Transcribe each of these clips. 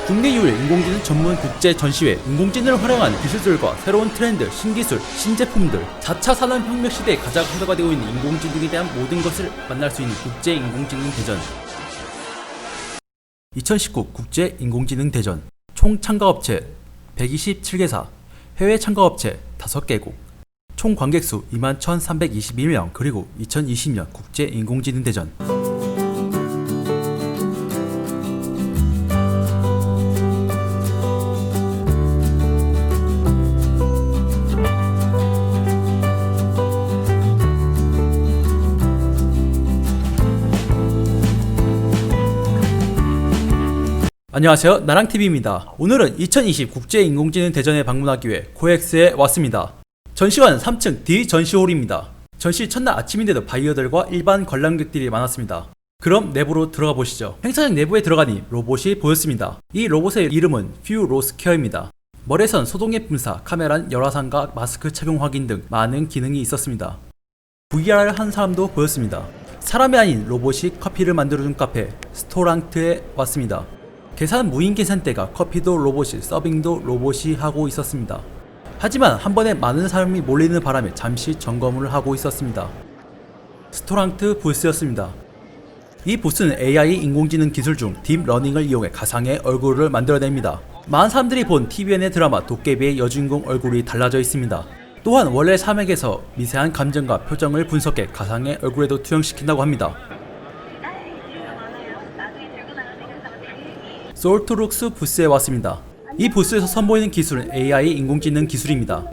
국내 유일 인공지능 전문 국제 전시회, 인공지능을 활용한 기술들과 새로운 트렌드, 신기술, 신제품들, 4차 산업혁명 시대에 가장 화두가 되고 있는 인공지능에 대한 모든 것을 만날 수 있는 국제 인공지능 대전. 2019 국제 인공지능 대전. 총 참가업체 127개사, 해외 참가업체 5개국, 총 관객수 21,321명, 그리고 2020년 국제 인공지능 대전. 안녕하세요, 나랑TV입니다. 오늘은 2020 국제인공지능 대전에 방문하기 위해 코엑스에 왔습니다. 전시관은 3층 D 전시홀입니다. 전시 첫날 아침인데도 바이어들과 일반 관람객들이 많았습니다. 그럼 내부로 들어가 보시죠. 행사장 내부에 들어가니 로봇이 보였습니다. 이 로봇의 이름은 퓨로스케어입니다. 머리에선 소독액 분사, 카메라는 열화상과 마스크 착용 확인 등 많은 기능이 있었습니다. VR을 한 사람도 보였습니다. 사람이 아닌 로봇이 커피를 만들어준 카페 스토랑트에 왔습니다. 계산 무인 계산대가 커피도 로봇이, 서빙도 로봇이 하고 있었습니다. 하지만 한 번에 많은 사람이 몰리는 바람에 잠시 점검을 하고 있었습니다. 스토랑트 부스였습니다. 이 부스는 AI 인공지능 기술 중 딥러닝을 이용해 가상의 얼굴을 만들어냅니다. 많은 사람들이 본 TVN의 드라마 도깨비의 여주인공 얼굴이 달라져 있습니다. 또한 원래 사맥에서 미세한 감정과 표정을 분석해 가상의 얼굴에도 투영시킨다고 합니다. 솔트룩스 부스에 왔습니다. 이 부스에서 선보이는 기술은 AI 인공지능 기술입니다.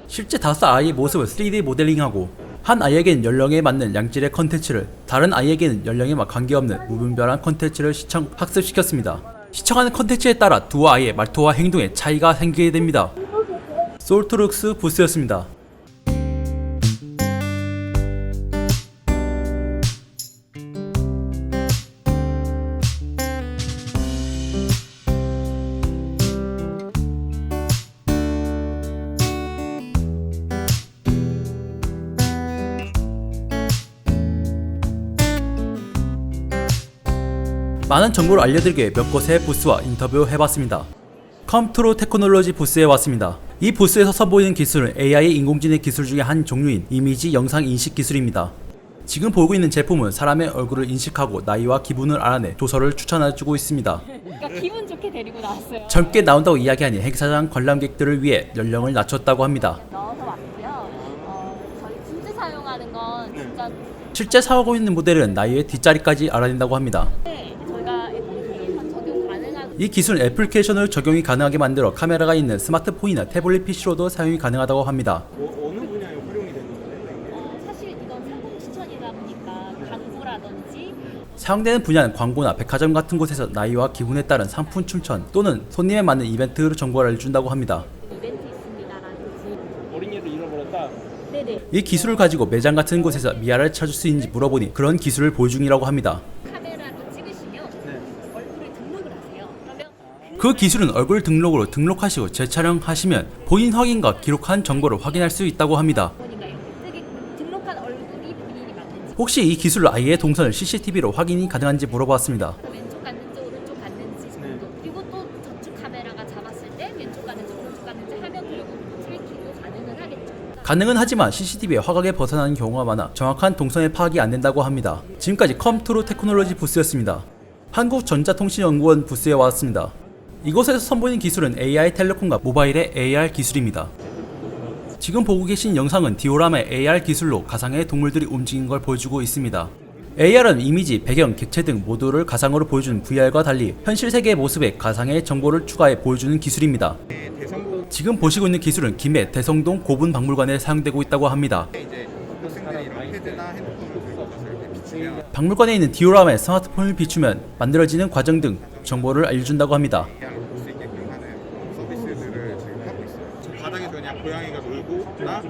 실제 5아이의 모습을 3D 모델링하고 한 아이에게는 연령에 맞는 양질의 컨텐츠를, 다른 아이에게는 연령에 관계없는 무분별한 컨텐츠를 학습시켰습니다. 시청하는 컨텐츠에 따라 두 아이의 말투와 행동에 차이가 생기게 됩니다. 솔트룩스 부스였습니다. 많은 정보를 알려드리기 위해 몇 곳의 부스와 인터뷰해봤습니다. 컴트로 테크놀로지 부스에 왔습니다. 이 부스에서 선보이는 기술은 AI 인공지능 기술 중의 한 종류인 이미지 영상 인식 기술입니다. 지금 보고 있는 제품은 사람의 얼굴을 인식하고 나이와 기분을 알아내 조서를 추천해주고 있습니다. 그러니까 기분 좋게 데리고 나왔어요. 젊게 나온다고 이야기하니 행사장 관람객들을 위해 연령을 낮췄다고 합니다. 넣어서 왔고요. 저희 진짜 사용하는 건 진짜 실제 사용하고 있는 모델은 나이의 뒷자리까지 알아낸다고 합니다. 저희가 애플리케이션 적용 가능하고, 이 기술은 애플리케이션을 적용이 가능하게 만들어 카메라가 있는 스마트폰이나 태블릿 PC로도 사용이 가능하다고 합니다. 어느 분야에 활용이 되는 건가요? 사실 이건 상품 추천이다 보니까 광고라든지 사용되는 분야는 광고나 백화점 같은 곳에서 나이와 기분에 따른 상품 추천 또는 손님에 맞는 이벤트 정보를 알려준다고 합니다. 이벤트 있습니다라는 그 어린이를 잃어버렸다. 네네. 이 기술을 가지고 매장 같은 곳에서 미아를 찾을 수 있는지 물어보니 그런 기술을 보유 중이라고 합니다. 카메라로 찍으시면 얼굴을 등록을 하세요. 그러면 그 기술은 얼굴 등록으로 등록하시고 재촬영하시면 본인 확인과 기록한 정보를 확인할 수 있다고 합니다. 본인가요? 등록한 얼굴이 본인이 맞는지, 혹시 이 기술로 아이의 동선을 CCTV로 확인이 가능한지 물어봤습니다. 왼쪽 갔는지 오른쪽 갔는지 정도, 그리고 또 저쪽 카메라가 잡았을 때 왼쪽 갔는지 오른쪽 갔는지 하면 결국 트래킹도 가능은 하겠죠. 가능은 하지만 CCTV의 화각에 벗어나는 경우가 많아 정확한 동선의 파악이 안 된다고 합니다. 지금까지 컴트로 테크놀로지 부스였습니다. 한국전자통신연구원 부스에 왔습니다. 이곳에서 선보이는 기술은 AI 텔레콤과 모바일의 AR 기술입니다. 지금 보고 계신 영상은 디오라마의 AR 기술로 가상의 동물들이 움직이는 걸 보여주고 있습니다. AR은 이미지, 배경, 객체 등 모두를 가상으로 보여주는 VR과 달리 현실 세계의 모습에 가상의 정보를 추가해 보여주는 기술입니다. 지금 보시고 있는 기술은 김해 대성동 고분박물관에 사용되고 있다고 합니다. 학생들이 이런 패드나 핸드폰을 들고 가서 이렇게 비치면 박물관에 있는 디오라마에 스마트폰을 비추면 만들어지는 과정 등 정보를 알려준다고 합니다. AR을 볼 수 있게끔 하는 서비스들을 지금 하고 있어요. 바닥에서 그냥 고양이가 놀고나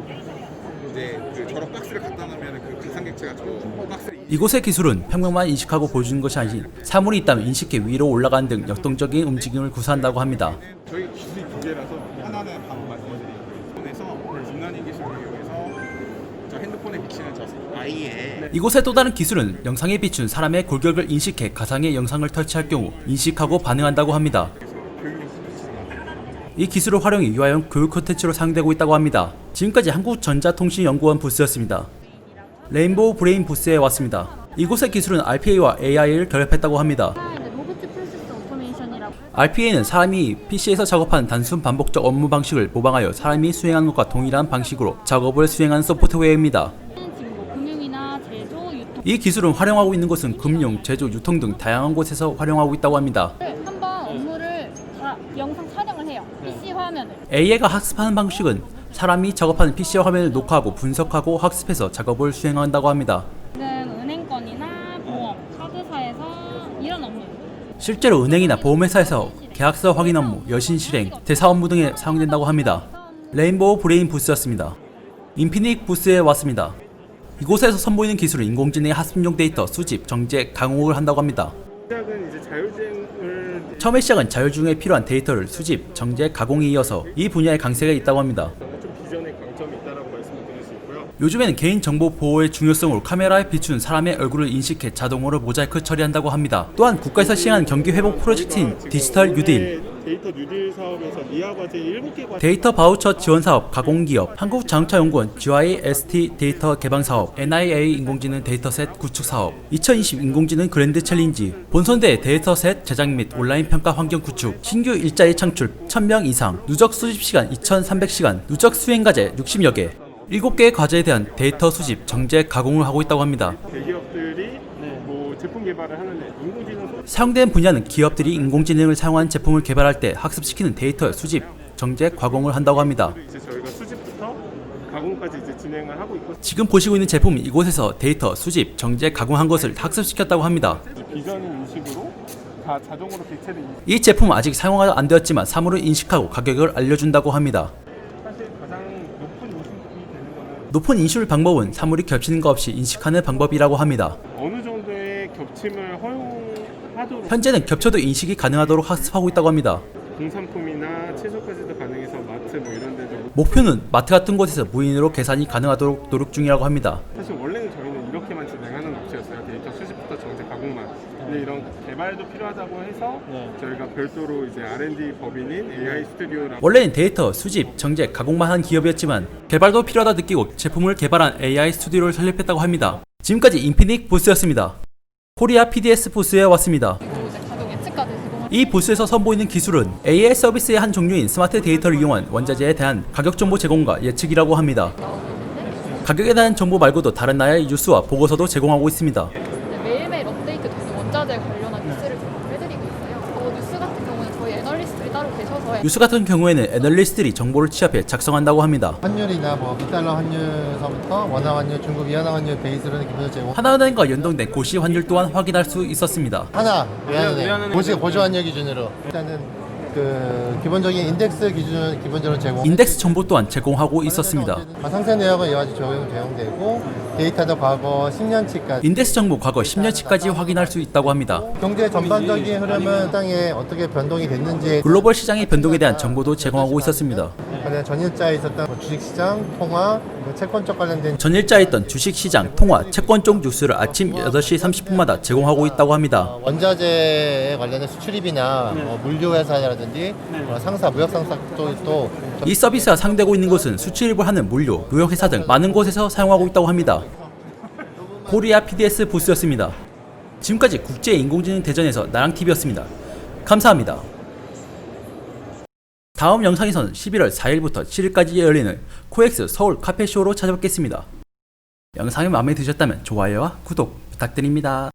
이제 그 저런 박스를 갖다 놓으면 그 가상객체가 저 박스를 이곳의 기술은 평면만 인식하고 보여주는 것이 아닌 사물이 있다면 인식해 위로 올라가는 등 역동적인 움직임을 구사한다고 합니다. 저희 기술이 두 개라서 하나는 방금 말씀드린 폰에서 중간인 기술을 이용해서 저 핸드폰에 비치는 저 아이의 이곳의 또 다른 기술은 영상에 비춘 사람의 골격을 인식해 가상의 영상을 터치할 경우 인식하고 반응한다고 합니다. 교육용 비치는 이 기술을 활용해 유아용 교육 콘텐츠로 사용되고 있다고 합니다. 지금까지 한국전자통신연구원 부스였습니다. 레인보우 브레인 부스에 왔습니다. 이곳의 기술은 RPA와 AI를 결합했다고 합니다. 로보트 프로세스 오토메이션이라고. RPA는 사람이 PC에서 작업하는 단순 반복적 업무 방식을 모방하여 사람이 수행하는 것과 동일한 방식으로 작업을 수행하는 소프트웨어입니다. 지금 뭐 금융이나 제조, 유통 이 기술은 활용하고 있는 곳은 금융, 제조, 유통 등 다양한 곳에서 활용하고 있다고 합니다. 한번 업무를 다 영상 촬영을 해요. PC 화면을. AI가 학습하는 방식은 사람이 작업하는 PC 화면을 녹화하고 분석하고 학습해서 작업을 수행한다고 합니다. 지금 은행권이나 보험, 카드사에서 이런 업무. 실제로 은행이나 보험회사에서 계약서 확인 업무, 여신 실행, 대사 업무 등에 사용된다고 합니다. 레인보우 브레인 부스였습니다. 인피닉 부스에 왔습니다. 이곳에서 선보이는 기술은 인공지능의 학습용 데이터 수집, 정제, 강옥을 한다고 합니다. 시작은 이제 자율주행을 처음의 시작은 자율주행에 필요한 데이터를 수집, 정제, 가공에 이어서 이 분야의 강세가 있다고 합니다. 좀 비전의 강점이 있다라고 말씀을 드릴 수 있고요. 요즘에는 개인정보 보호의 중요성으로 카메라에 비춘 사람의 얼굴을 인식해 자동으로 모자이크 처리한다고 합니다. 또한 국가에서 시행하는 경기회복 프로젝트인 디지털 뉴딜, 데이터 뉴딜 사업에서 미아 과제 7개 과제 데이터 바우처 지원 사업, 가공기업, 한국자동차연구원 GIST 데이터 개방 사업, NIA 인공지능 데이터셋 구축 사업, 2020 인공지능 그랜드 챌린지, 본선대 데이터셋 제작 및 온라인 평가 환경 구축, 신규 일자리 창출 1000명 이상, 누적 수집 시간 2300시간, 누적 수행 과제 60여 개, 7개의 과제에 대한 데이터 수집, 정제, 가공을 하고 있다고 합니다. 대기업들이 뭐 제품 개발을 하는데 인공지능 사용된 분야는 기업들이 인공지능을 사용한 제품을 개발할 때 학습시키는 데이터 수집, 정제, 가공을 한다고 합니다. 이제 저희가 수집부터 가공까지 이제 진행을 하고 있고 지금 보시고 있는 제품은 이곳에서 데이터 수집, 정제, 가공한 것을 학습시켰다고 합니다. 비전 인식으로 다 자동으로 객체를 이 제품은 아직 사용이 안 되었지만 사물을 인식하고 가격을 알려준다고 합니다. 사실 가장 높은 인식이 되는 거는 높은 인식 방법은 사물이 겹치는 것 없이 인식하는 방법이라고 합니다. 어느 정도의 겹침을 허용하도록 현재는 겹쳐도 인식이 가능하도록 학습하고 있다고 합니다. 공산품이나 채소까지도 가능해서 마트 뭐 이런 데도 목표는 마트 같은 곳에서 무인으로 계산이 가능하도록 노력 중이라고 합니다. 사실 원래는 저희는 이렇게만 진행하는 업체였어요. 데이터 수집부터 정제 가공만. 근데 이런 개발도 필요하다고 해서 저희가 별도로 이제 R&D 법인인 AI 스튜디오라고 원래는 데이터 수집, 정제, 가공만 한 기업이었지만 개발도 필요하다 느끼고 제품을 개발한 AI 스튜디오를 설립했다고 합니다. 지금까지 인피닉 부스였습니다. 코리아 PDS 부스에 왔습니다. 이제 가격 예측까지 제공을. 이 부스에서 선보이는 기술은 AI 서비스의 한 종류인 스마트 데이터를 이용한 원자재에 대한 가격 정보 제공과 예측이라고 합니다. 가격에 대한 정보 말고도 다른 나라의 뉴스와 보고서도 제공하고 있습니다. 매일매일 업데이트 되는 원자재 관련한 뉴스를 제공해드리고 있어요. 뉴스 같은 경우는 저희 애널리스트들이 따로 계셔서 뉴스 같은 경우에는 애널리스트들이 정보를 취합해 작성한다고 합니다. 환율이나 뭐 비달러 환율서부터 원화 환율, 중국 위안화 환율 베이스로는 기본적으로 제공. 하나은행과 연동된 고시 환율 또한 확인할 수 있었습니다. 하나 위안은행 위안은행 고조 환율 기준으로 일단은 그 기본적인 인덱스 기준을 기본적으로 제공. 인덱스 정보 또한 제공하고 있었습니다. 상세 내역은 이와 같이 적용되고 데이터도 과거 10년치까지. 인덱스 정보 과거 10년치까지 확인할 수 있다고 합니다. 경제 전반적인 흐름은 시장에 어떻게 변동이 됐는지 글로벌 시장의 변동에 대한 정보도 제공하고 있었습니다. 그다음에 전일자에 있었던 뭐 주식시장, 통화, 채권 쪽 관련된 전일자에 있던 주식시장, 통화, 채권 쪽 뉴스를 아침 8시 30분마다 제공하고 있다고 합니다. 원자재에 관련된 수출입이나 물류 회사라든지 상사, 무역 상사 쪽도 이 서비스가 사용되고 있는 곳은 수출입을 하는 물류, 무역회사 등 많은 곳에서 사용하고 있다고 합니다. 코리아 PDS 부스였습니다. 지금까지 국제인공지능 대전에서 나랑TV였습니다. 감사합니다. 다음 영상에서는 11월 4일부터 7일까지 열리는 코엑스 서울 카페쇼로 찾아뵙겠습니다. 영상이 마음에 드셨다면 좋아요와 구독 부탁드립니다.